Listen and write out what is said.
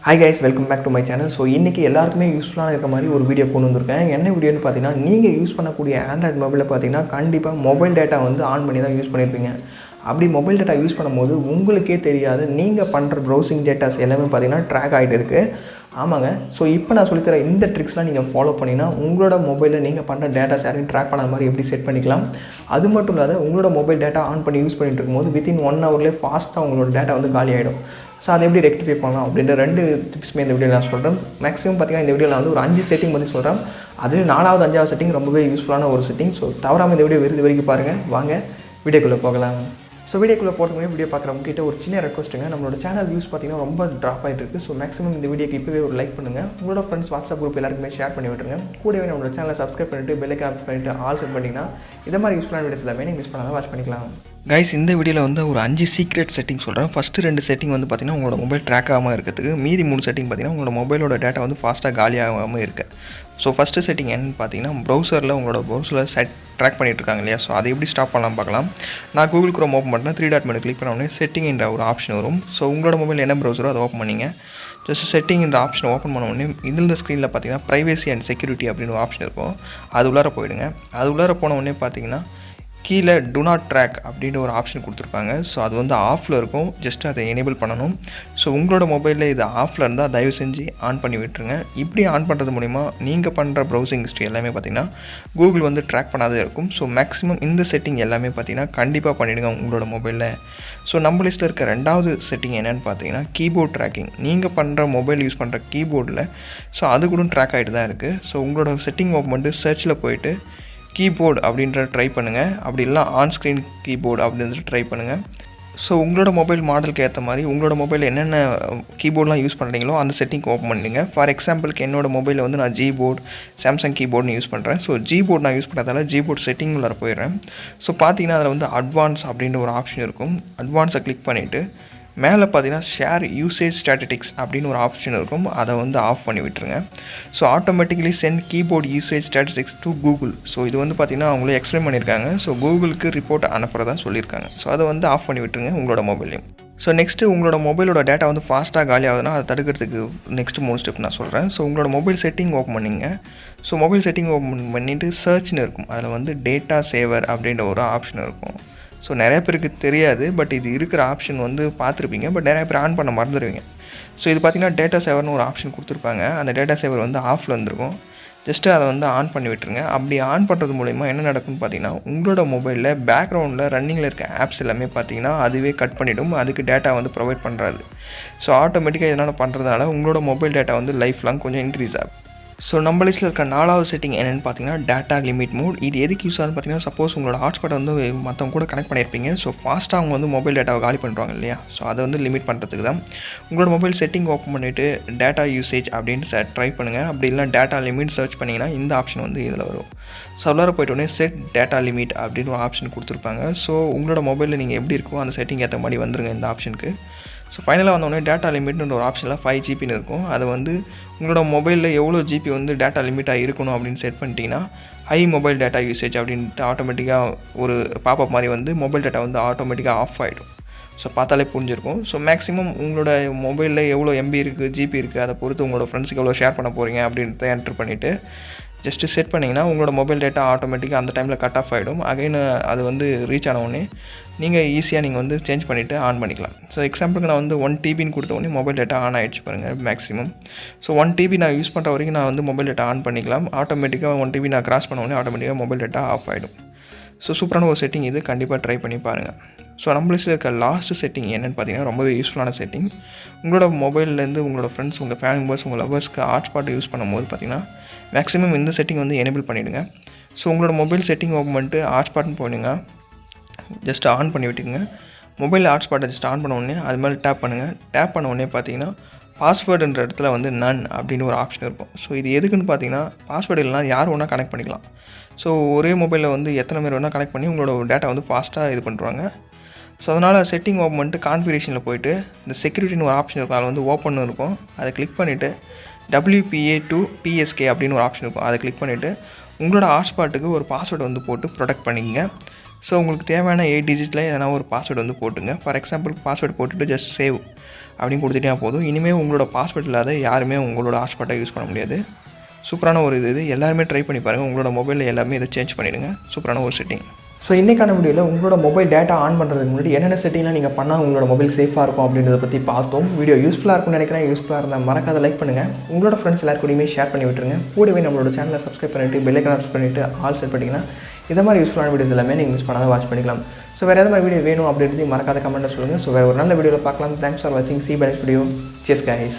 Hi guys, welcome back to my channel. So இன்னைக்கு எல்லாருக்குமே யூஸ்ஃபுல்லான இருக்க மாதிரி ஒரு வீடியோ கொண்டு வந்திருக்கேன். என்ன வீடியோன்னு பார்த்தீங்கன்னா, நீங்கள் யூஸ் பண்ணக்கூடிய ஆண்ட்ராய்ட் மொபைலில் பார்த்தீங்கன்னா கண்டிப்பாக மொபைல் டேட்டா வந்து ஆன் பண்ணி தான் யூஸ் பண்ணியிருப்பீங்க. அப்படி மொபைல் டேட்டா யூஸ் பண்ணும்போது உங்களுக்கே தெரியாது நீங்கள் பண்ணுற ப்ரௌசிங் டேட்டாஸ் எல்லாமே பார்த்தீங்கன்னா ட்ராக் ஆகிட்டு இருக்குது. ஆமாங்க. ஸோ இப்போ நான் சொல்லித்தர இந்த ட்ரிக்ஸ்லாம் நீங்கள் ஃபாலோ பண்ணிங்கன்னா உங்களோட மொபைலில் நீங்கள் பண்ணுற டேட்டாஸ் யாரையும் ட்ராக் பண்ணாத மாதிரி எப்படி செட் பண்ணிக்கலாம். அது மட்டும் இல்லாத உங்களோட மொபைல் டேட்டா ஆன் பண்ணி யூஸ் பண்ணிட்டு இருக்கும்போது வித்தின் 1 ஹவர்லேயே ஃபாஸ்ட்டாக உங்களோட டேட்டா வந்து காலி ஆகிடும். ஸோ அதை எப்படி ரெக்டிஃபை பண்ணலாம் அப்படின்ற 2 டிப்ஸுமே இந்த வீடியோவில் நான் சொல்கிறேன். மேக்ஸிமம் பார்த்தீங்கன்னா இந்த வீடியோவில் வந்து ஒரு 5 செட்டிங் பற்றி சொல்கிறேன். அது 4வது 5வது செட்டிங் ரொம்பவே யூஸ்ஃபுல்லான ஒரு செட்டிங். ஸோ தவறாமல் இந்த வீடியோ விருது வரைக்கும் பாருங்கள். வாங்க வீடியோக்குள்ளே போகலாம். ஸோ வீடியோக்குள்ளே போகிறதுக்கு வீடியோ பார்க்குறவங்ககிட்ட ஒரு சின்ன ரெக்வஸ்ட்டுங்க. நம்மளோட சேனல் வியூஸ் பார்த்தீங்கன்னா ரொம்ப ட்ராப் ஆகிட்டு இருக்குது. ஸோ மேக்ஸிமம் இந்த வீடியோக்கு இப்போவே ஒரு லைக் பண்ணுங்கள். உங்களோட ஃப்ரெண்ட்ஸ் வாட்ஸ்அப் குரூப் எல்லாருக்குமே ஷேர் பண்ணி விட்டுருங்க. கூடவே நம்மளோட சேனலை சப்ஸ்கிரைப் பண்ணிவிட்டு பெல் ஐக்கான் பண்ணிவிட்டு ஆல் செட் பண்ணிங்கன்னா இதை மாதிரி யூஸ்ஃபுல்லான வீடியோஸ் எல்லாமே நீங்கள் மிஸ் பண்ணாதான் வாட்ச் பண்ணிக்கலாம். கைஸ், இந்த வீடியோவில் வந்து ஒரு 5 சீக்ரெட் செட்டிங் சொல்கிறேன். ஃபஸ்ட்டு 2 செட்டிங் வந்து பார்த்திங்கன்னா உங்களோட மொபைல் ட்ராக் ஆகாமல் இருக்கிறதுக்கு, மீதி 3 செட்டிங் பார்த்திங்கன்னா உங்களோட மொபைலோட டேட்டா வந்து ஃபாஸ்ட்டாக காலி ஆகாமல் இருக்குது. ஸோ ஃபஸ்ட்டு செட்டிங் என்னன்னு பார்த்தீங்கன்னா, ப்ரௌசரில் உங்களோட ப்ரௌசரில் ட்ராக் பண்ணிட்டு இருக்காங்க இல்லையா. ஸோ அதை எப்படி ஸ்டாப் பண்ணலாம் பார்க்கலாம். நான் கூகுள் குரோம் ஓப்பன் பண்ணேன். 3 டாட் மெனு கிளிக் பண்ண உடனே செட்டிங்ன்ற ஒரு ஆப்ஷன் வரும். ஸோ உங்களோட மொபைல் என்ன ப்ரௌசரோ அதை ஓப்பன் பண்ணிங்க. ஜஸ்ட் செட்டிங்ன்ற ஆப்ஷன் ஓப்பன் பண்ண உடனே இந்த ஸ்க்ரீனில் பார்த்தீங்கன்னா ப்ரைவேசி அண்ட் செக்யூரிட்டி அப்படின்னு ஒரு ஆப்ஷன் இருக்கும். அது உள்ளார போயிடுங்க. அது உள்ளார போன உடனே பார்த்தீங்கன்னா கீழே டு நாட் ட்ராக் அப்படின்ற ஒரு ஆப்ஷன் கொடுத்துருப்பாங்க. ஸோ அது வந்து ஆஃபில் இருக்கும். ஜஸ்ட் அதை எனேபிள் பண்ணணும். ஸோ உங்களோட மொபைலில் இது ஆஃபில் இருந்தால் தயவு செஞ்சு ஆன் பண்ணி விட்டுருங்க. இப்படி ஆன் பண்ணுறது மூலிமா நீங்கள் பண்ணுற ப்ரௌசிங் ஹிஸ்ட்ரி எல்லாமே பார்த்திங்கன்னா கூகுள் வந்து ட்ராக் பண்ணாதே இருக்கும். ஸோ மேக்ஸிமம் இந்த செட்டிங் எல்லாமே பார்த்திங்கன்னா கண்டிப்பாக பண்ணிவிடுங்க உங்களோட மொபைலில். ஸோ நம்ம லிஸ்ட்டில் இருக்க 2வது செட்டிங் என்னென்னு பார்த்தீங்கன்னா கீபோர்ட் ட்ராக்கிங். நீங்கள் பண்ணுற மொபைல் யூஸ் பண்ணுற கீபோர்டில் ஸோ அது கூட ட்ராக் ஆகிட்டு தான் இருக்குது. ஸோ உங்களோட செட்டிங் ஓப்பன் பண்ணிட்டு சர்ச்சில் போயிட்டு கீபோர்டு அப்படின்ற ட்ரை பண்ணுங்கள். அப்படி இல்லை ஆன் ஸ்க்ரீன் கீபோர்டு அப்படின்றது ட்ரை பண்ணுங்கள். ஸோ உங்களோட மொபைல் மாடலுக்கு ஏற்ற மாதிரி உங்களோட மொபைலில் என்னென்ன கீபோர்ட்லாம் யூஸ் பண்ணுறீங்களோ அந்த செட்டிங் ஓப்பன் பண்ணிடுங்க. ஃபார் எக்ஸாம்பிளுக்கு என்னோடய மொபைலில் வந்து நான் ஜிபோர்டு சாம்சங் கீபோர்டுன்னு யூஸ் பண்ணுறேன். ஸோ ஜிபோர்டு நான் யூஸ் பண்ணுறதால ஜிபோர்டு செட்டிங் உள்ளார போயிடுறேன். ஸோ பார்த்தீங்கன்னா அதில் வந்து அட்வான்ஸ் அப்படின்ற ஒரு ஆப்ஷன் இருக்கும். அட்வான்ஸை கிளிக் பண்ணிவிட்டு மேலே பார்த்தீங்கன்னா ஷேர் யூசேஜ் ஸ்டாட்டிஸ்டிக்ஸ் அப்படின்னு ஒரு ஆப்ஷன் இருக்கும். அதை வந்து ஆஃப் பண்ணி விட்டுருங்க. So automatically sent keyboard usage statistics to Google. So இது வந்து பார்த்திங்கன்னா அவங்களே எக்ஸ்பிளைன் பண்ணியிருக்காங்க. ஸோ கூகுளுக்கு ரிப்போர்ட் அனுப்புகிறதா சொல்லியிருக்காங்க. ஸோ அதை வந்து ஆஃப் பண்ணி விட்டுருங்க உங்களோட மொபைலையும். ஸோ நெக்ஸ்ட்டு உங்களோட மொபைலோட டேட்டா வந்து ஃபாஸ்ட்டாக காலி ஆகுதுன்னா அதை தடுக்கிறதுக்கு நெக்ஸ்ட்டு 3 ஸ்டெப் நான் சொல்கிறேன். ஸோ உங்களோட மொபைல் செட்டிங் ஓப்பன் பண்ணிங்க. ஸோ மொபைல் செட்டிங் ஓப்பன் பண்ணிவிட்டு சர்ச்னு இருக்கும். அதில் வந்து டேட்டா சேவர் அப்படின்ற ஒரு ஆப்ஷன் இருக்கும். ஸோ நிறைய பேருக்கு தெரியாது. பட் இது இருக்கிற ஆப்ஷன் வந்து பார்த்துருப்பீங்க. பட் நிறைய பேர் ஆன் பண்ண மறந்துடுவீங்க. ஸோ இது பார்த்திங்கன்னா டேட்டா சேவர்னு ஒரு ஆப்ஷன் கொடுத்துருப்பாங்க. அந்த டேட்டா சேவர் வந்து ஆஃபில் வந்துருக்கும். ஜஸ்ட்டு அதை வந்து ஆன் பண்ணி விட்டுருங்க. அப்படி ஆன் பண்ணுறது மூலிமா என்ன நடக்கும்னு பார்த்தீங்கன்னா உங்களோட மொபைலில் பேக்ரவுண்டில் ரன்னிங்கில் இருக்க ஆப்ஸ் எல்லாமே பார்த்தீங்கன்னா அதுவே கட் பண்ணிவிடும். அதுக்கு டேட்டா வந்து ப்ரொவைட் பண்ணுறாது. ஸோ ஆட்டோமேட்டிக்காக இதனால் பண்ணுறதுனால உங்களோட மொபைல் டேட்டா வந்து லைஃப் லாங் கொஞ்சம் இன்க்ரீஸ் ஆகும். ஸோ நம்ம லிஸ்ட்டில் இருக்க 4வது செட்டிங் என்னென்னு பார்த்தீங்கன்னா டேட்டா லிமிட் மோட். இது எதுக்கு யூஸ் ஆகுதுன்னு பார்த்தீங்கன்னா சப்போஸ் உங்களோட ஹாட்ஸ்பாட் வந்து மற்றவங்க கூட கனெக்ட் பண்ணியிருப்பீங்க. ஸோ ஃபாஸ்ட்டாக அவங்க வந்து மொபைல் டேட்டாவை காலி பண்ணுறாங்க இல்லையா. ஸோ அதை வந்து லிமிட் பண்ணுறதுக்கு தான். உங்களோட மொபைல் செட்டிங் ஓப்பன் பண்ணிவிட்டு டேட்டா யூசேஜ் அப்படின்னு ட்ரை பண்ணுங்கள். அப்படி இல்லை டேட்டா லிமிட் சர்ச் பண்ணிங்கன்னா இந்த ஆப்ஷன் வந்து இதில் வரும். ஸோ உள்ளார போய்ட்டோடனே செட் டேட்டா லிமிட் அப்படின்னு ஒரு ஆப்ஷன் கொடுத்துருப்பாங்க. ஸோ உங்களோட மொபைலில் நீங்கள் எப்படி இருக்கோ அந்த செட்டிங் ஏற்ற மாதிரி வந்துருங்க இந்த ஆப்ஷனுக்கு. ஸோ ஃபைனலாக வந்தோடனே டேட்டா லிமிட்னு ஒரு ஆப்ஷனில் 5 ஜிபின்னு இருக்கும். அதை வந்து உங்களோட மொபைலில் எவ்வளோ ஜிபி வந்து டேட்டா லிமிட்டாக இருக்கணும் அப்படின்னு செட் பண்ணிட்டீங்கன்னா ஹை மொபைல் டேட்டா யூசேஜ் அப்படின்ட்டு ஆட்டோமேட்டிக்காக ஒரு பாப்அப் மாதிரி வந்து மொபைல் டேட்டா வந்து ஆட்டோமேட்டிக்காக ஆஃப் ஆகிடும். ஸோ பார்த்தாலே புரிஞ்சிருக்கும். ஸோ மேக்ஸிமம் உங்களோட மொபைலில் எவ்வளோ எம்பி இருக்குது ஜிபி இருக்குது அதை பொறுத்து உங்களோட ஃப்ரெண்ட்ஸுக்கு எவ்வளோ ஷேர் பண்ண போகிறீங்க அப்படின்றத என்ட்ரு பண்ணிவிட்டு ஜஸ்ட்டு செட் பண்ணிங்கன்னா உங்களோட மொபைல் டேட்டா ஆட்டோமேட்டிக்காக அந்த டைமில் கட் ஆஃப் ஆகிடும். அகைன் அது வந்து ரீச் ஆனவுடனே நீங்கள் ஈஸியாக நீங்கள் வந்து சேஞ்ச் பண்ணிவிட்டு ஆன் பண்ணிக்கலாம். ஸோ எக்ஸாம்பிளுக்கு நான் வந்து 1 டிபின்னு கொடுத்த உடனே மொபைல் டேட்டா ஆன் ஆகிடுச்சு பாருங்கள் மேக்ஸிமம். ஸோ 1 டிபி நான் யூஸ் பண்ணுற வரைக்கும் நான் வந்து மொபைல் டேட்டா ஆன் பண்ணிக்கலாம். ஆட்டோமேட்டிக்காக 1 டிபி நான் கிராஸ் பண்ண உடனே ஆட்டோமேட்டிக்காக மொபைல் டேட்டா ஆஃப் ஆகிடும். ஸோ சூப்பரான ஒரு செட்டிங் இது. கண்டிப்பாக ட்ரை பண்ணி பாருங்கள். ஸோ நம்ம லிஸ்ட்டில் இருக்க லாஸ்ட் செட்டிங் என்னென்னு பார்த்தீங்கன்னா ரொம்பவே யூஸ்ஃபுல்லான செட்டிங். உங்களோட மொபைல்லேருந்து உங்களோட ஃப்ரெண்ட்ஸ் உங்கள் ஃபேமிலி மெம்பர்ஸ் உங்கள் லவர்ஸ்க்கு ஹாட்ஸ்பாட் யூஸ் பண்ணும்போது பார்த்தீங்கன்னா மேக்ஸிமம் இந்த செட்டிங் வந்து எனேபிள் பண்ணிவிடுங்க. ஸோ உங்களோட மொபைல் செட்டிங் ஓப்பன் பண்ணிட்டு ஹாட்ஸ்பாட்னு போயிடுங்க. ஜஸ்ட் ஆன் பண்ணி விட்டுக்குங்க. மொபைலில் ஹாட்ஸ்பாட்டை ஜஸ்ட் ஆன் பண்ண உடனே அது மேலே டேப் பண்ணுங்கள். டேப் பண்ண உடனே பார்த்தீங்கன்னா பாஸ்வேர்டுன்ற இடத்துல வந்து நன் அப்படின்னு ஒரு ஆப்ஷன் இருக்கும். ஸோ இது எதுக்குன்னு பார்த்தீங்கன்னா பாஸ்வேர்டு இல்லைனா யார் வேணால் கனெக்ட் பண்ணிக்கலாம். ஸோ ஒரே மொபைலில் வந்து எத்தனை பேர் வேணால் கனெக்ட் பண்ணி உங்களோட டேட்டா வந்து ஃபாஸ்ட்டாக இது பண்ணுறாங்க. ஸோ அதனால் செட்டிங் ஓப்பன் பண்ணிட்டு கான்ஃபிகரேஷனில் போய்ட்டு இந்த செக்யூரிட்டின்னு ஒரு ஆப்ஷன் இருக்கும். அதில் வந்து ஓப்பன் இருக்கும். அதை கிளிக் பண்ணிவிட்டு 𝕊𝕍𝕑2 அப்படின்னு ஒரு ஆப்ஷன் இருக்கும். அதை கிளிக் பண்ணிவிட்டு உங்களோட ஹாட்ஸ்பாட்டுக்கு ஒரு பாஸ்வேர்டு வந்து போட்டு ப்ரொடெக்ட் பண்ணிக்கங்க. ஸோ உங்களுக்கு தேவையான 8 டிஜிட்டில் எதனா ஒரு பாஸ்வேர்டு வந்து போட்டுங்க. ஃபார் எக்ஸாம்பிள் பாஸ்வேர்டு போட்டுட்டு ஜஸ்ட் சேவ் அப்படின்னு கொடுத்துட்டா போதும். இனிமேல் உங்களோட பாஸ்வேர்ட் இல்லாத யாருமே உங்களோட ஹாட்ஸ்பாட்டை யூஸ் பண்ண முடியாது. சூப்பரான ஒரு இது எல்லாருமே ட்ரை பண்ணி பாருங்கள். உங்களோட மொபைலில் எல்லாமே இதை சேஞ்ச் பண்ணிவிடுங்க. சூப்பரான ஒரு செட்டிங். ஸோ இன்றைக்கான வீடியோவில் உங்களோட மொபைல் டேட்டா ஆன் பண்ணுறதுக்கு முன்னாடி என்னென்ன செட்டிங்லாம் நீங்கள் பண்ணால் உங்களோட மொபைல் சேஃபாக இருக்கும் அப்படின்றத பற்றி பார்த்தோம். வீடியோ யூஸ்ஃபுல்லாக இருக்கும்னு நினைக்கிறேன். யூஸ்ஃபுல்லாக இருந்தால் மறக்காத லைக் பண்ணுங்கள். உங்களோட ஃப்ரெண்ட்ஸ் எல்லாருக்கூடயுமே ஷேர் பண்ணி விட்டுருங்க. கூடவே நம்மளோட சேனலை சப்ஸ்கிரைப் பண்ணிவிட்டு பெல் ஐகான் ப்ரெஸ் பண்ணிவிட்டு ஆல் செட் பண்ணிங்கன்னா இந்த மாதிரி யூஸ்ஃபுல்லான வீடியோஸ் எல்லாமே நீங்கள் மிஸ் பண்ணாத வாட்ச் பண்ணிக்கலாம். ஸோ வேறு எதாவது மாதிரி வீடியோ வேணும் அப்படின்றது மறக்காத கமெண்ட்டில் சொல்லுங்கள். ஸோ வேறு ஒரு நல்ல வீடியோவில் பார்க்கலாம். தேங்க்ஸ் ஃபார் வாட்சிங். See you by next video. Cheers guys.